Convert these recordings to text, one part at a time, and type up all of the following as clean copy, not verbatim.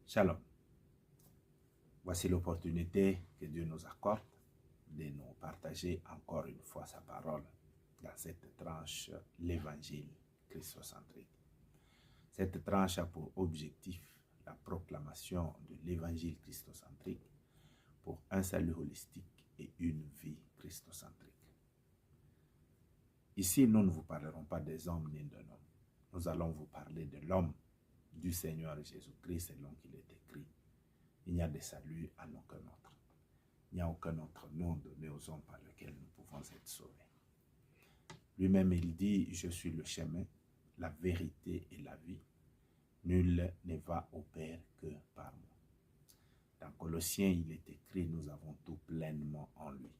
Shalom. Voici l'opportunité que Dieu nous accorde de nous partager encore une fois sa parole dans cette tranche, l'évangile christocentrique. Cette tranche a pour objectif la proclamation de l'évangile christocentrique pour un salut holistique et une vie christocentrique. Ici, nous ne vous parlerons pas des hommes ni d'un homme. Nous allons vous parler de l'homme du Seigneur Jésus-Christ selon qu'il est écrit. Il n'y a de salut en aucun autre. Il n'y a aucun autre nom donné aux hommes par lequel nous pouvons être sauvés. Lui-même, il dit, je suis le chemin, la vérité et la vie. Nul ne va au Père que par moi. Dans Colossiens, il est écrit, nous avons tout pleinement en lui.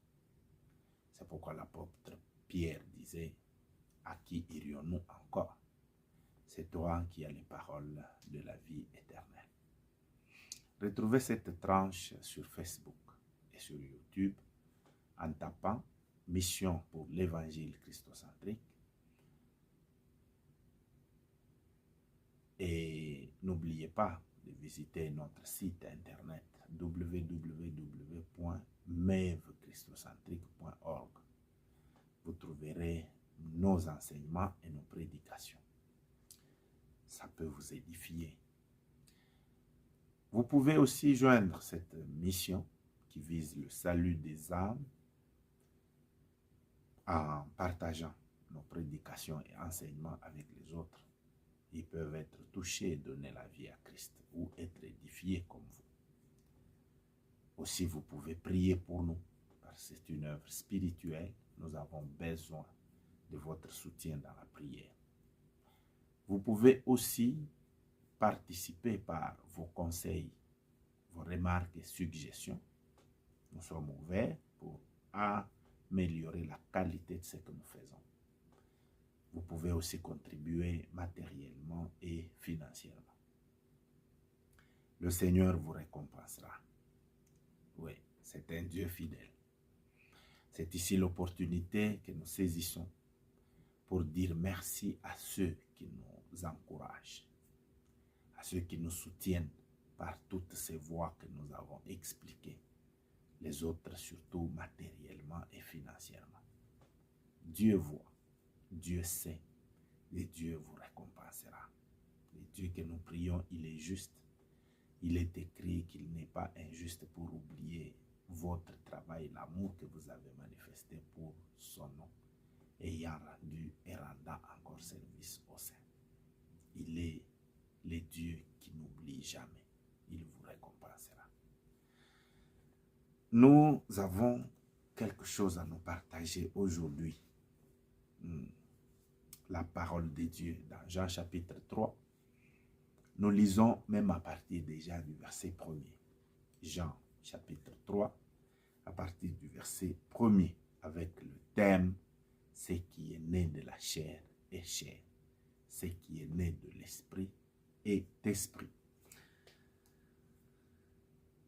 C'est pourquoi l'apôtre Pierre disait, à qui irions-nous encore? C'est toi qui as les paroles de la vie éternelle. Retrouvez cette tranche sur Facebook et sur YouTube en tapant « Mission pour l'évangile christocentrique » et n'oubliez pas de visiter notre site internet www.mevchristocentrique.org. Vous trouverez nos enseignements et nos prédications. Ça peut vous édifier. Vous pouvez aussi joindre cette mission qui vise le salut des âmes en partageant nos prédications et enseignements avec les autres. Ils peuvent être touchés et donner la vie à Christ ou être édifiés comme vous. Aussi, vous pouvez prier pour nous parce que c'est une œuvre spirituelle. Nous avons besoin de votre soutien dans la prière. Vous pouvez aussi participer par vos conseils, vos remarques et suggestions. Nous sommes ouverts pour améliorer la qualité de ce que nous faisons. Vous pouvez aussi contribuer matériellement et financièrement. Le Seigneur vous récompensera. Oui, c'est un Dieu fidèle. C'est ici l'opportunité que nous saisissons pour dire merci à ceux qui nous encouragent, à ceux qui nous soutiennent par toutes ces voies que nous avons expliquées, les autres surtout matériellement et financièrement. Dieu voit, Dieu sait, et Dieu vous récompensera. Le Dieu que nous prions, il est juste. Il est écrit qu'il n'est pas injuste pour oublier votre travail, l'amour que vous avez manifesté pour son nom, ayant rendu et rendant encore service au sein. Il est le Dieu qui n'oublie jamais. Il vous récompensera. Nous avons quelque chose à nous partager aujourd'hui. La parole de Dieu dans Jean chapitre 3. Nous lisons même à partir déjà du verset 1er. Jean chapitre 3, à partir du verset 1er, avec le thème « Ce qui est né de la chair est chair, ce qui est né de l'esprit est esprit ».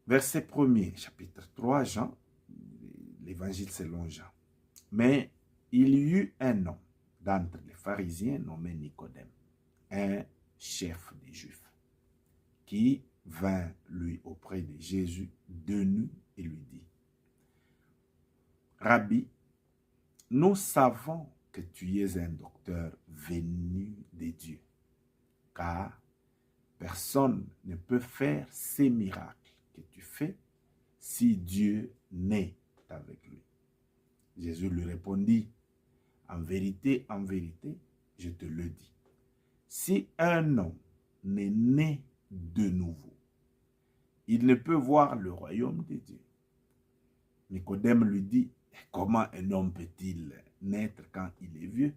Verset 1er, chapitre 3, Jean, l'évangile selon Jean. Mais il y eut un homme d'entre les pharisiens nommé Nicodème, un chef des Juifs, qui vint lui auprès de Jésus de nu et lui dit, « Rabbi, nous savons que tu es un docteur venu de Dieu, car personne ne peut faire ces miracles que tu fais si Dieu n'est avec lui. » Jésus lui répondit, « En vérité, je te le dis, si un homme n'est né de nouveau, il ne peut voir le royaume de Dieu. » Nicodème lui dit, « Comment un homme peut-il naître quand il est vieux?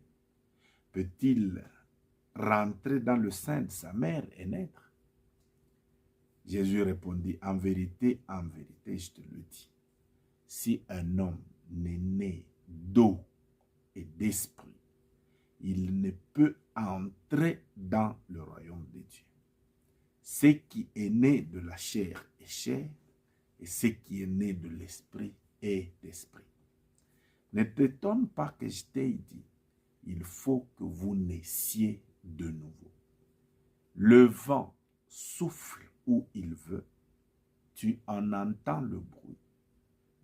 Peut-il rentrer dans le sein de sa mère et naître? » Jésus répondit, « En vérité, je te le dis, si un homme n'est né d'eau et d'esprit, il ne peut entrer dans le royaume de Dieu. Ce qui est né de la chair est chair, et ce qui est né de l'esprit est esprit. Ne t'étonne pas que je t'ai dit, il faut que vous naissiez de nouveau. Le vent souffle où il veut, tu en entends le bruit,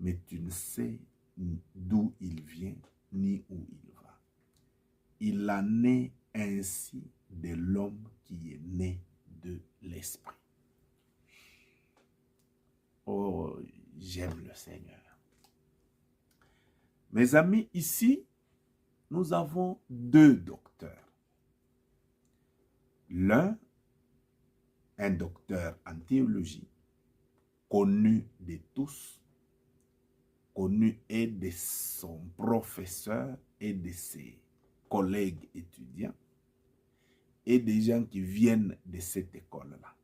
mais tu ne sais d'où il vient ni où il va. Il en est ainsi de l'homme qui est né de l'esprit. Oh, j'aime le Seigneur. Mes amis, ici, nous avons deux docteurs. L'un, un docteur en théologie, connu de tous, connu et de son professeur et de ses collègues étudiants et des gens qui viennent de cette école-là.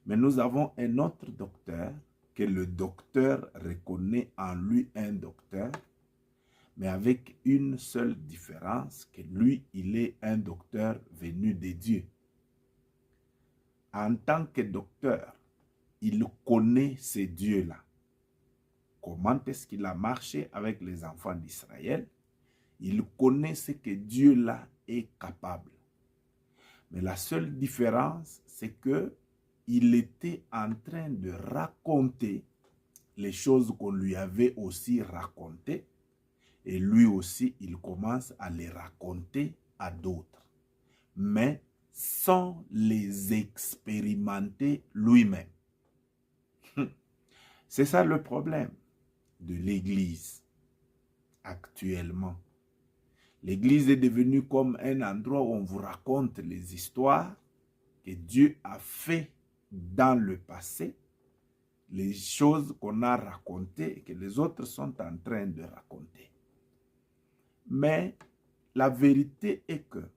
Mais nous avons un autre docteur que le docteur reconnaît en lui un docteur, mais avec une seule différence, que lui, il est un docteur venu de Dieu. En tant que docteur, il connaît ces dieux-là. Comment est-ce qu'il a marché avec les enfants d'Israël? Il connaît ce que Dieu-là est capable. Mais la seule différence, c'est que il était en train de raconter les choses qu'on lui avait aussi racontées. Et lui aussi, il commence à les raconter à d'autres. Mais sans les expérimenter lui-même. C'est ça le problème de l'Église actuellement. L'Église est devenue comme un endroit où on vous raconte les histoires que Dieu a fait dans le passé, les choses qu'on a racontées et que les autres sont en train de raconter. Mais la vérité est que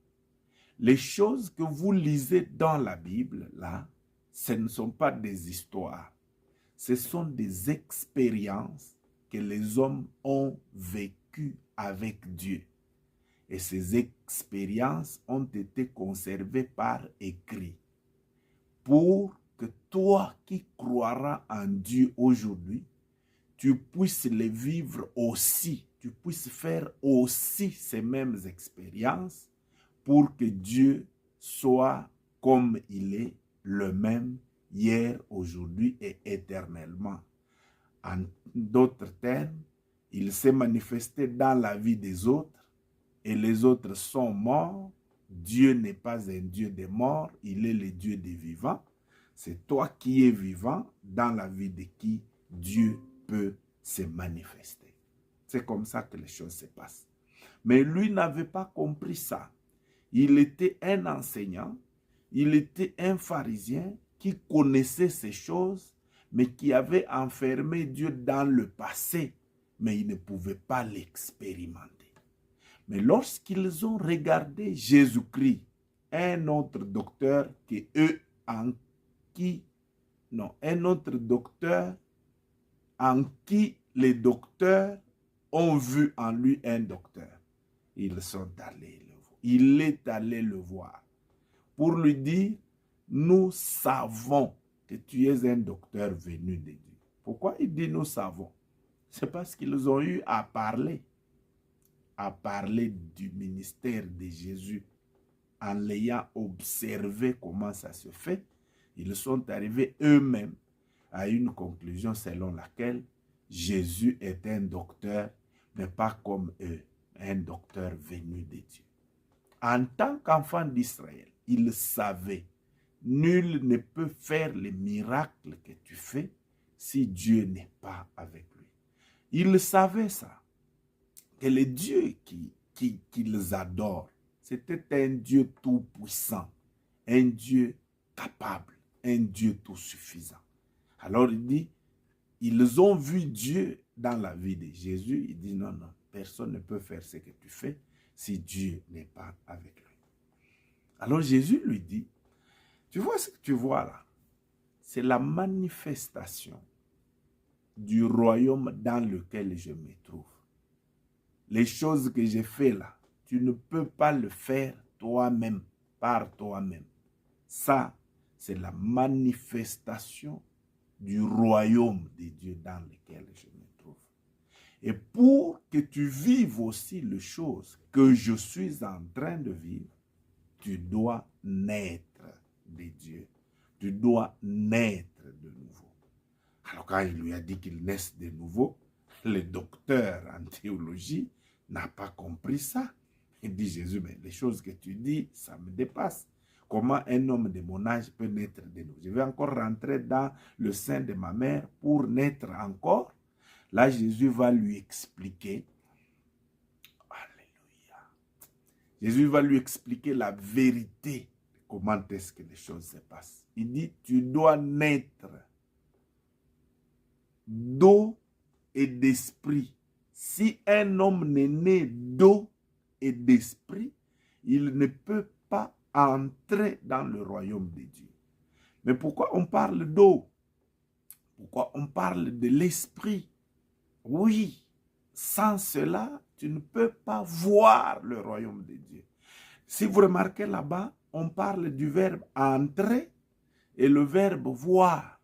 les choses que vous lisez dans la Bible, là, ce ne sont pas des histoires. Ce sont des expériences que les hommes ont vécues avec Dieu. Et ces expériences ont été conservées par écrit pour que toi qui croiras en Dieu aujourd'hui, tu puisses les vivre aussi, tu puisses faire aussi ces mêmes expériences pour que Dieu soit comme il est, le même hier, aujourd'hui et éternellement. En d'autres termes, il s'est manifesté dans la vie des autres et les autres sont morts. Dieu n'est pas un Dieu des morts, il est le Dieu des vivants. C'est toi qui es vivant dans la vie de qui Dieu peut se manifester. C'est comme ça que les choses se passent. Mais lui n'avait pas compris ça. Il était un enseignant, il était un pharisien qui connaissait ces choses, mais qui avait enfermé Dieu dans le passé, mais il ne pouvait pas l'expérimenter. Mais lorsqu'ils ont regardé Jésus-Christ, un autre docteur que eux en qui, non, un autre docteur en qui les docteurs ont vu en lui un docteur, ils sont allés le voir. Il est allé le voir pour lui dire, nous savons que tu es un docteur venu de Dieu. Pourquoi il dit nous savons? C'est parce qu'ils ont eu à parler du ministère de Jésus en l'ayant observé comment ça se fait. Ils sont arrivés eux-mêmes à une conclusion selon laquelle Jésus est un docteur, mais pas comme eux, un docteur venu de Dieu. En tant qu'enfant d'Israël, il savait, nul ne peut faire les miracles que tu fais si Dieu n'est pas avec lui. Il savait ça, que le Dieu qu'ils adorent, c'était un Dieu tout-puissant, un Dieu capable, un Dieu tout-suffisant. Alors il dit, ils ont vu Dieu dans la vie de Jésus. Il dit non, non, personne ne peut faire ce que tu fais si Dieu n'est pas avec lui. Alors Jésus lui dit, tu vois ce que tu vois là? C'est la manifestation du royaume dans lequel je me trouve. Les choses que j'ai faites là, tu ne peux pas le faire toi-même, par toi-même. Ça, c'est la manifestation du royaume de Dieu dans lequel je me trouve. Et pour que tu vives aussi les choses que je suis en train de vivre, tu dois naître de Dieu. Tu dois naître de nouveau. Alors quand il lui a dit qu'il naisse de nouveau, le docteur en théologie n'a pas compris ça. Il dit, Jésus, mais les choses que tu dis, ça me dépasse. Comment un homme de mon âge peut naître de nouveau? Je vais encore rentrer dans le sein de ma mère pour naître encore. Là, Jésus va lui expliquer. Alléluia. Jésus va lui expliquer la vérité. Comment est-ce que les choses se passent? Il dit, tu dois naître d'eau et d'esprit. Si un homme n'est né d'eau et d'esprit, il ne peut pas entrer dans le royaume de Dieu. Mais pourquoi on parle d'eau? Pourquoi on parle de l'esprit? Oui, sans cela, tu ne peux pas voir le royaume de Dieu. Si vous remarquez là-bas, on parle du verbe entrer et le verbe voir.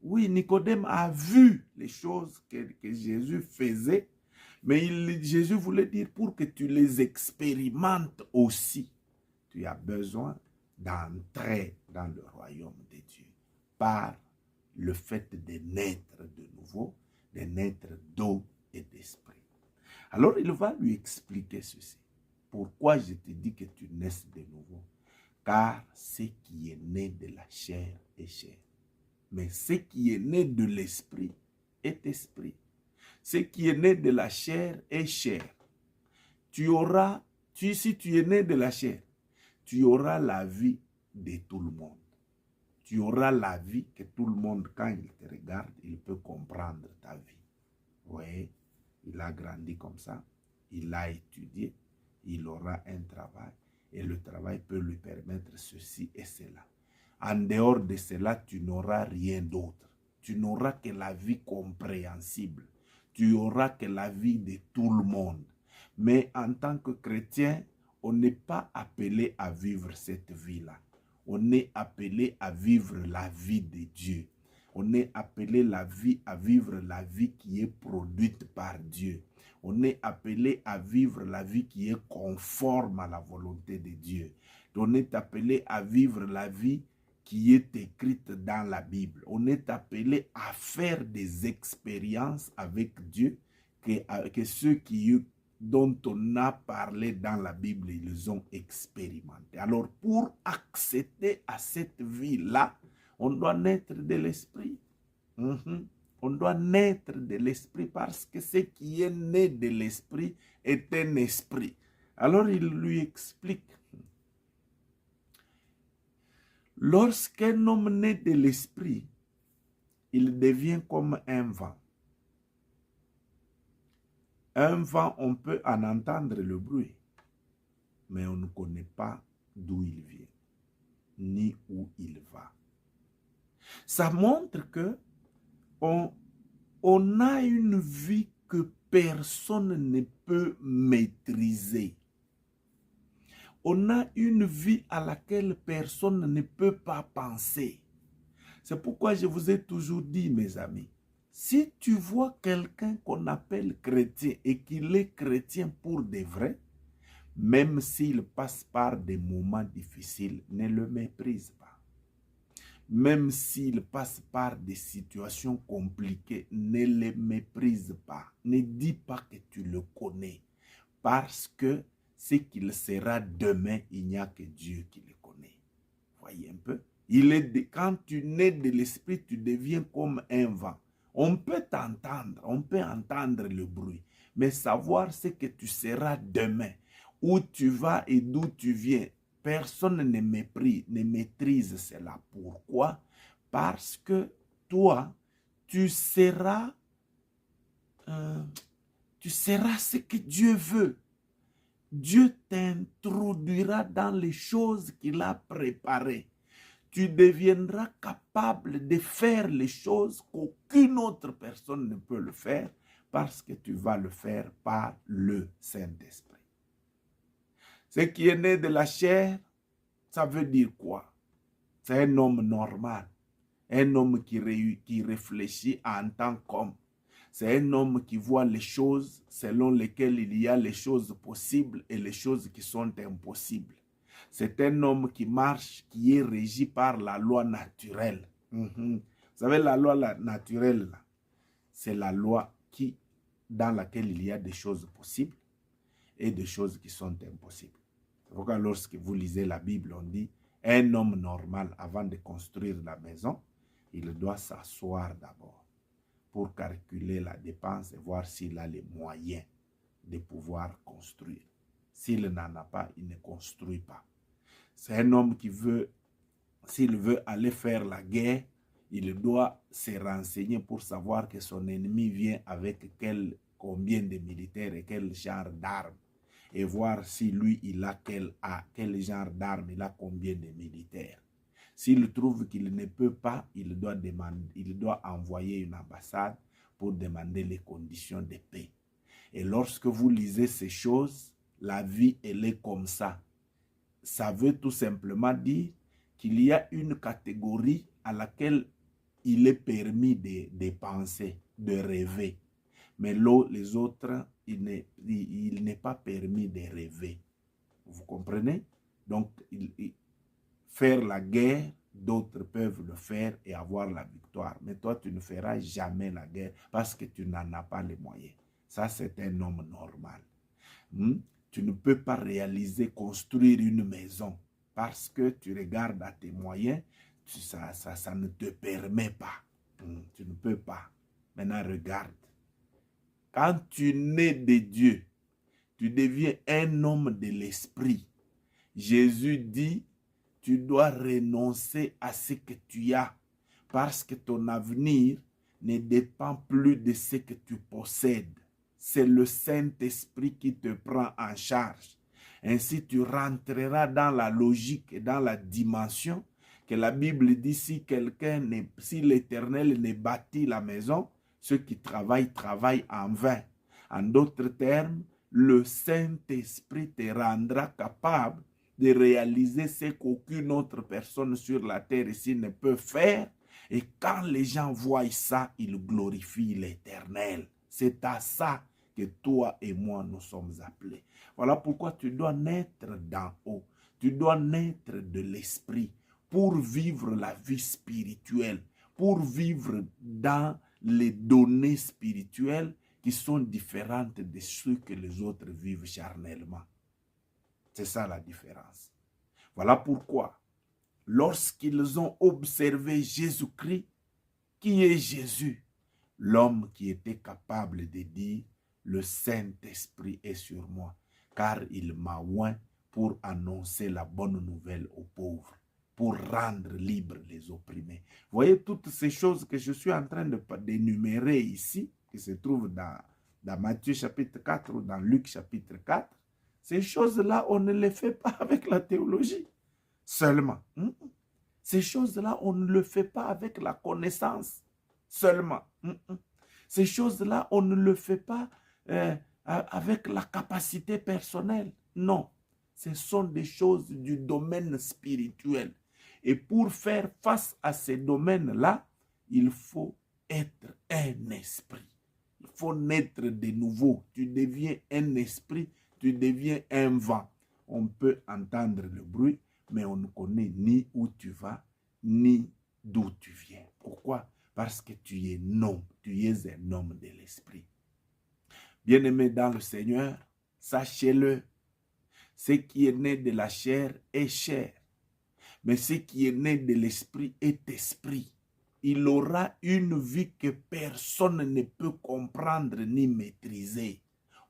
Oui, Nicodème a vu les choses que Jésus faisait, mais Jésus voulait dire pour que tu les expérimentes aussi, tu as besoin d'entrer dans le royaume de Dieu par le fait de naître de nouveau, de naître d'eau et d'esprit. Alors il va lui expliquer ceci. Pourquoi je te dis que tu naisses de nouveau? Car ce qui est né de la chair est chair. Mais ce qui est né de l'esprit est esprit. Ce qui est né de la chair est chair. Si tu es né de la chair, tu auras la vie de tout le monde. Tu auras la vie que tout le monde, quand il te regarde, il peut comprendre ta vie. Oui, il a grandi comme ça, il a étudié, il aura un travail et le travail peut lui permettre ceci et cela. En dehors de cela, tu n'auras rien d'autre. Tu n'auras que la vie compréhensible. Tu auras que la vie de tout le monde. Mais en tant que chrétien, on n'est pas appelé à vivre cette vie-là. On est appelé à vivre la vie de Dieu. On est appelé à vivre la vie qui est produite par Dieu. On est appelé à vivre la vie qui est conforme à la volonté de Dieu. On est appelé à vivre la vie qui est écrite dans la Bible. On est appelé à faire des expériences avec Dieu que ceux dont on a parlé dans la Bible, ils ont expérimenté. Alors, pour accéder à cette vie-là, on doit naître de l'esprit. On doit naître de l'esprit parce que ce qui est né de l'esprit est un esprit. Alors, il lui explique. Lorsqu'un homme naît de l'esprit, il devient comme un vent. Un vent, on peut en entendre le bruit, mais on ne connaît pas d'où il vient, ni où il va. Ça montre que on a une vie que personne ne peut maîtriser. On a une vie à laquelle personne ne peut pas penser. C'est pourquoi je vous ai toujours dit, mes amis, si tu vois quelqu'un qu'on appelle chrétien et qu'il est chrétien pour de vrai, même s'il passe par des moments difficiles, ne le méprise pas. Même s'il passe par des situations compliquées, ne le méprise pas. Ne dis pas que tu le connais. Parce que ce qu'il sera demain, il n'y a que Dieu qui le connaît. Voyez un peu? Quand tu nais de l'esprit, tu deviens comme un vent. On peut t'entendre, on peut entendre le bruit, mais savoir ce que tu seras demain, où tu vas et d'où tu viens, personne ne maîtrise cela. Pourquoi? Parce que toi, tu seras ce que Dieu veut. Dieu t'introduira dans les choses qu'il a préparées. Tu deviendras capable de faire les choses qu'aucune autre personne ne peut le faire parce que tu vas le faire par le Saint-Esprit. Ce qui est né de la chair, ça veut dire quoi? C'est un homme normal, un homme qui réfléchit en tant qu'homme. C'est un homme qui voit les choses selon lesquelles il y a les choses possibles et les choses qui sont impossibles. C'est un homme qui marche, qui est régi par la loi naturelle. Vous savez, la loi naturelle, c'est la loi dans laquelle il y a des choses possibles et des choses qui sont impossibles. C'est pourquoi lorsque vous lisez la Bible, on dit, un homme normal, avant de construire la maison, il doit s'asseoir d'abord pour calculer la dépense et voir s'il a les moyens de pouvoir construire. S'il n'en a pas, il ne construit pas. C'est un homme qui veut, s'il veut aller faire la guerre, il doit se renseigner pour savoir que son ennemi vient avec combien de militaires et quel genre d'armes. Et voir si lui, il a quel genre d'armes, il a combien de militaires. S'il trouve qu'il ne peut pas, il doit envoyer une ambassade pour demander les conditions de paix. Et lorsque vous lisez ces choses, la vie, elle est comme ça. Ça veut tout simplement dire qu'il y a une catégorie à laquelle il est permis de penser, de rêver. Mais les autres, il n'est pas permis de rêver. Vous comprenez? Donc, faire la guerre, d'autres peuvent le faire et avoir la victoire. Mais toi, tu ne feras jamais la guerre parce que tu n'en as pas les moyens. Ça, c'est un homme normal. Tu ne peux pas construire une maison parce que tu regardes à tes moyens, ça ne te permet pas. Tu ne peux pas. Maintenant, regarde. Quand tu nais de Dieu, tu deviens un homme de l'esprit. Jésus dit, tu dois renoncer à ce que tu as parce que ton avenir ne dépend plus de ce que tu possèdes. C'est le Saint-Esprit qui te prend en charge. Ainsi, tu rentreras dans la logique et dans la dimension que la Bible dit, si l'Éternel ne bâtit la maison, ceux qui travaillent en vain. En d'autres termes, le Saint-Esprit te rendra capable de réaliser ce qu'aucune autre personne sur la terre ici ne peut faire. Et quand les gens voient ça, ils glorifient l'Éternel. C'est à ça que toi et moi nous sommes appelés. Voilà pourquoi tu dois naître d'en haut. Tu dois naître de l'esprit pour vivre la vie spirituelle, pour vivre dans les données spirituelles qui sont différentes de ceux que les autres vivent charnellement. C'est ça la différence. Voilà pourquoi, lorsqu'ils ont observé Jésus-Christ, qui est Jésus? L'homme qui était capable de dire, le Saint-Esprit est sur moi, car il m'a oint pour annoncer la bonne nouvelle aux pauvres, pour rendre libres les opprimés. Vous voyez toutes ces choses que je suis en train d'énumérer ici, qui se trouvent dans Matthieu chapitre 4 ou dans Luc chapitre 4, ces choses-là, on ne les fait pas avec la théologie seulement. Ces choses-là, on ne le fait pas avec la connaissance seulement. Ces choses-là, on ne le fait pas avec la capacité personnelle. Non, ce sont des choses du domaine spirituel. Et pour faire face à ces domaines-là, il faut être un esprit. Il faut naître de nouveau. Tu deviens un esprit, tu deviens un vent. On peut entendre le bruit, mais on ne connaît ni où tu vas, ni d'où tu viens. Pourquoi? Parce que tu es un homme de l'esprit. Bien-aimé dans le Seigneur, sachez-le, ce qui est né de la chair est chair, mais ce qui est né de l'esprit est esprit. Il aura une vie que personne ne peut comprendre ni maîtriser.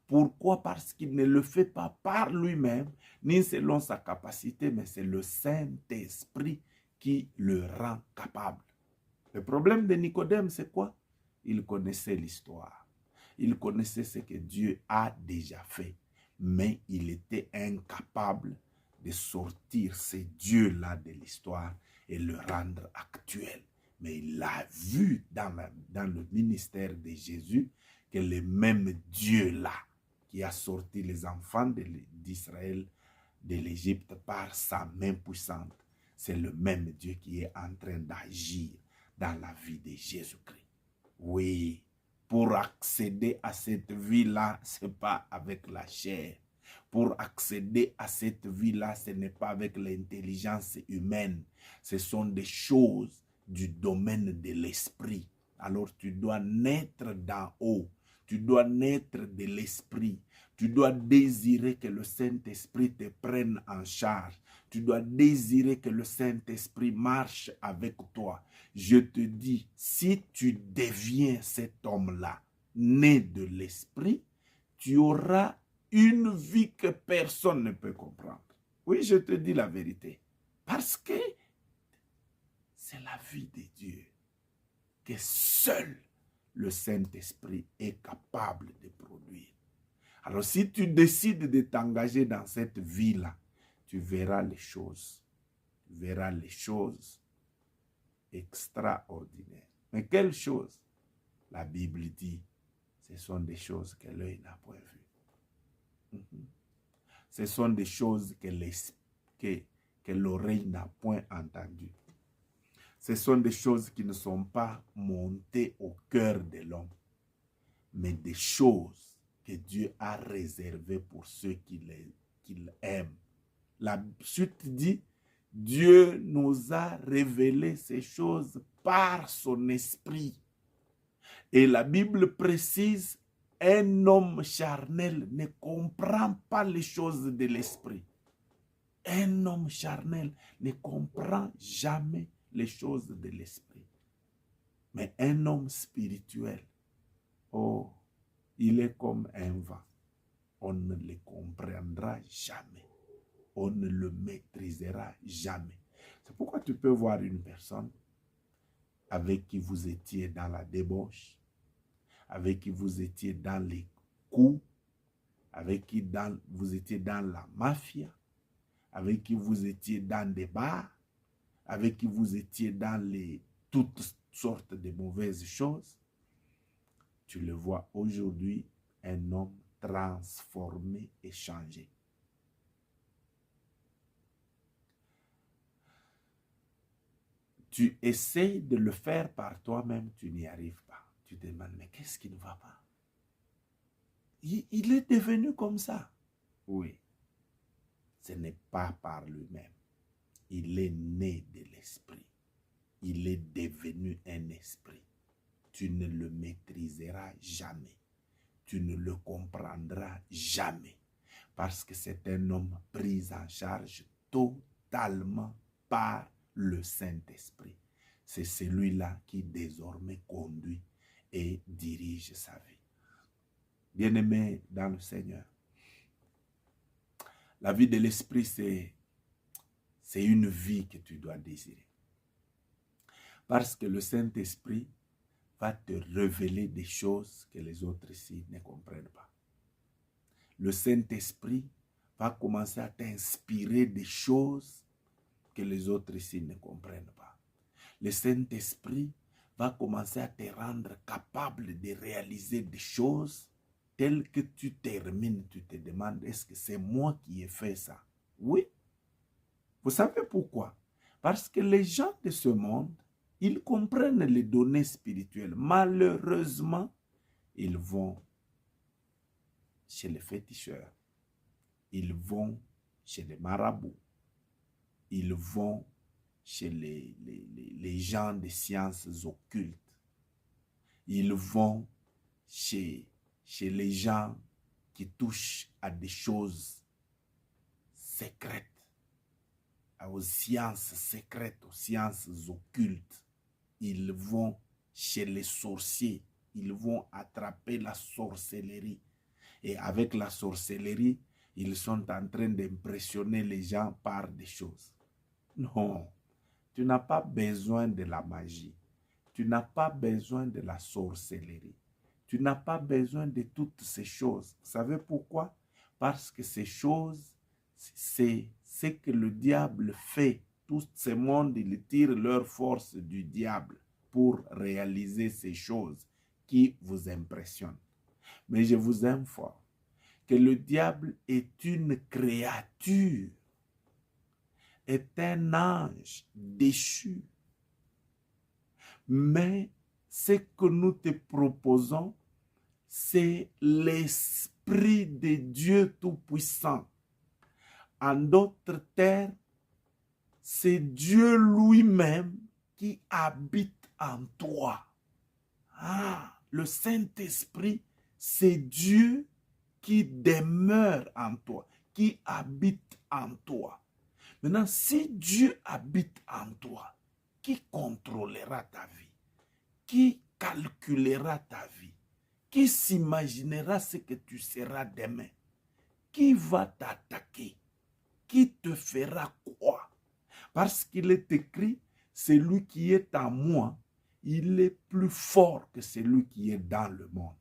Pourquoi? Parce qu'il ne le fait pas par lui-même, ni selon sa capacité, mais c'est le Saint-Esprit qui le rend capable. Le problème de Nicodème, c'est quoi? Il connaissait l'histoire. Il connaissait ce que Dieu a déjà fait. Mais il était incapable de sortir ce Dieu-là de l'histoire et le rendre actuel. Mais il a vu dans le ministère de Jésus que le même Dieu-là qui a sorti les enfants d'Israël de l'Égypte par sa main puissante, c'est le même Dieu qui est en train d'agir dans la vie de Jésus-Christ. Oui, pour accéder à cette vie-là, ce n'est pas avec la chair, Pour accéder à cette vie-là, ce n'est pas avec l'intelligence humaine. Ce sont des choses du domaine de l'esprit. Alors tu dois naître d'en haut. Tu dois naître de l'esprit. Tu dois désirer que le Saint-Esprit te prenne en charge. Tu dois désirer que le Saint-Esprit marche avec toi. Je te dis, si tu deviens cet homme-là, né de l'esprit, tu auras une vie que personne ne peut comprendre. Oui, je te dis la vérité. Parce que c'est la vie de Dieu que seul le Saint-Esprit est capable de produire. Alors si tu décides de t'engager dans cette vie-là, tu verras les choses. Tu verras les choses extraordinaires. Mais quelles choses? La Bible dit, ce sont des choses que l'œil n'a point vues. Ce sont des choses que l'oreille n'a point entendues. Ce sont des choses qui ne sont pas montées au cœur de l'homme, mais des choses que Dieu a réservées pour ceux qu'il aime. La suite dit, Dieu nous a révélé ces choses par son esprit. Et la Bible précise, un homme charnel ne comprend pas les choses de l'esprit. Un homme charnel ne comprend jamais les choses de l'esprit. Mais un homme spirituel, oh, il est comme un vent. On ne le comprendra jamais. On ne le maîtrisera jamais. C'est pourquoi tu peux voir une personne avec qui vous étiez dans la débauche, avec qui vous étiez dans les coups, avec qui vous étiez dans la mafia, avec qui vous étiez dans des bars, avec qui vous étiez dans toutes sortes de mauvaises choses. Tu le vois aujourd'hui, un homme transformé et changé. Tu essaies de le faire par toi-même, tu n'y arrives pas. Tu te demandes, mais qu'est-ce qui ne va pas? Il est devenu comme ça. Oui. Ce n'est pas par lui-même. Il est né de l'esprit. Il est devenu un esprit. Tu ne le maîtriseras jamais. Tu ne le comprendras jamais. Parce que c'est un homme pris en charge totalement par le Saint-Esprit. C'est celui-là qui désormais conduit et dirige sa vie. Bien-aimé dans le Seigneur, la vie de l'Esprit, c'est une vie que tu dois désirer. Parce que le Saint-Esprit va te révéler des choses que les autres ici ne comprennent pas. Le Saint-Esprit va commencer à t'inspirer des choses que les autres ici ne comprennent pas. Le Saint-Esprit va commencer à te rendre capable de réaliser des choses telles que tu termines, tu te demandes, est-ce que c'est moi qui ai fait ça? Oui. Vous savez pourquoi? Parce que les gens de ce monde, ils comprennent les données spirituelles. Malheureusement, ils vont chez les féticheurs. Ils vont chez les marabouts. Ils vont chez les gens des sciences occultes. Ils vont chez les gens qui touchent à des choses secrètes, aux sciences secrètes, aux sciences occultes. Ils vont chez les sorciers. Ils vont attraper la sorcellerie. Et avec la sorcellerie, ils sont en train d'impressionner les gens par des choses. Non, tu n'as pas besoin de la magie. Tu n'as pas besoin de la sorcellerie. Tu n'as pas besoin de toutes ces choses. Vous savez pourquoi? Parce que ces choses, c'est ce que le diable fait. Tout ce monde, ils tirent leur force du diable pour réaliser ces choses qui vous impressionnent. Mais je vous informe que le diable est une créature, est un ange déchu. Mais ce que nous te proposons, c'est l'esprit l'Esprit de Dieu Tout-Puissant. En d'autres termes, c'est Dieu lui-même qui habite en toi. Ah, le Saint-Esprit, c'est Dieu qui demeure en toi, qui habite en toi. Maintenant, si Dieu habite en toi, qui contrôlera ta vie? Qui calculera ta vie? Qui s'imaginera ce que tu seras demain? Qui va t'attaquer? Qui te fera quoi? Parce qu'il est écrit, celui qui est en moi, il est plus fort que celui qui est dans le monde.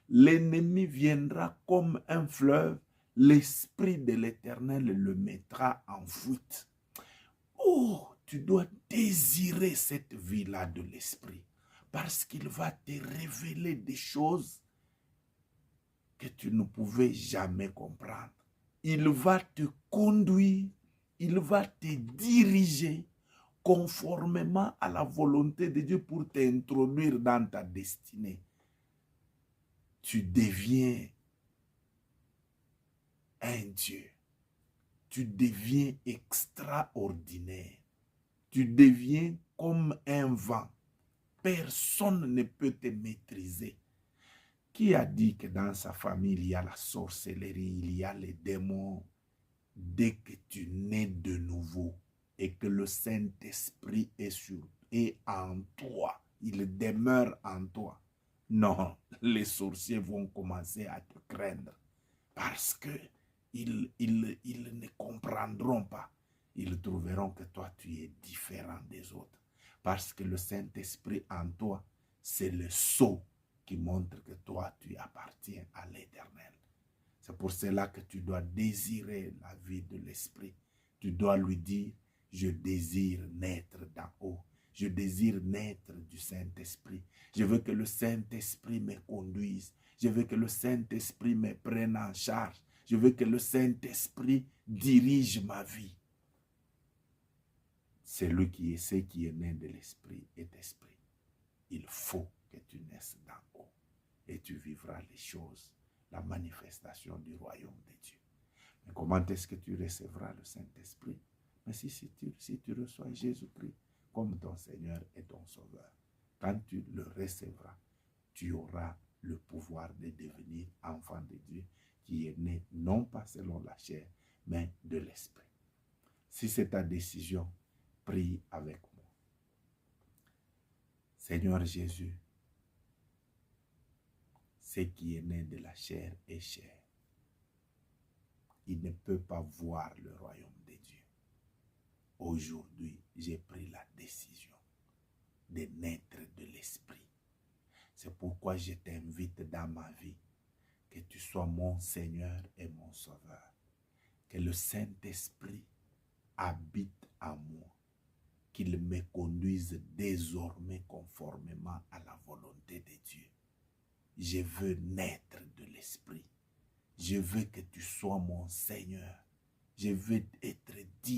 L'ennemi viendra comme un fleuve, l'Esprit de l'Éternel le mettra en fuite. Oh, tu dois désirer cette vie-là de l'Esprit, parce qu'il va te révéler des choses que tu ne pouvais jamais comprendre. Il va te conduire, il va te diriger conformément à la volonté de Dieu pour t'introduire dans ta destinée. Tu deviens un Dieu. Tu deviens extraordinaire. Tu deviens comme un vent. Personne ne peut te maîtriser. Qui a dit que dans sa famille, il y a la sorcellerie, il y a les démons? Dès que tu nais de nouveau et que le Saint-Esprit est en toi, il demeure en toi, non, les sorciers vont commencer à te craindre parce que ils ne comprendront pas. Ils trouveront que toi, tu es différent des autres. Parce que le Saint-Esprit en toi, c'est le sceau qui montre que toi, tu appartiens à l'Éternel. C'est pour cela que tu dois désirer la vie de l'Esprit. Tu dois lui dire, je désire naître d'en haut. Je désire naître du Saint-Esprit. Je veux que le Saint-Esprit me conduise. Je veux que le Saint-Esprit me prenne en charge. Je veux que le Saint-Esprit dirige ma vie. Celui qui est né de l'Esprit est Esprit. Il faut que tu naisses d'en haut et tu vivras les choses, la manifestation du royaume de Dieu. Mais comment est-ce que tu recevras le Saint-Esprit? Mais si tu reçois Jésus-Christ comme ton Seigneur et ton Sauveur, quand tu le recevras, tu auras le pouvoir de devenir enfant de Dieu qui est né non pas selon la chair, mais de l'Esprit. Si c'est ta décision, prie avec moi. Seigneur Jésus, ce qui est né de la chair est chair. Il ne peut pas voir le royaume de Dieu. Aujourd'hui, j'ai pris la décision de naître de l'Esprit. C'est pourquoi je t'invite dans ma vie que tu sois mon Seigneur et mon Sauveur. Que le Saint-Esprit habite en moi. Qu'il me conduise désormais conformément à la volonté de Dieu. Je veux naître de l'Esprit. Je veux que tu sois mon Seigneur. Je veux être dit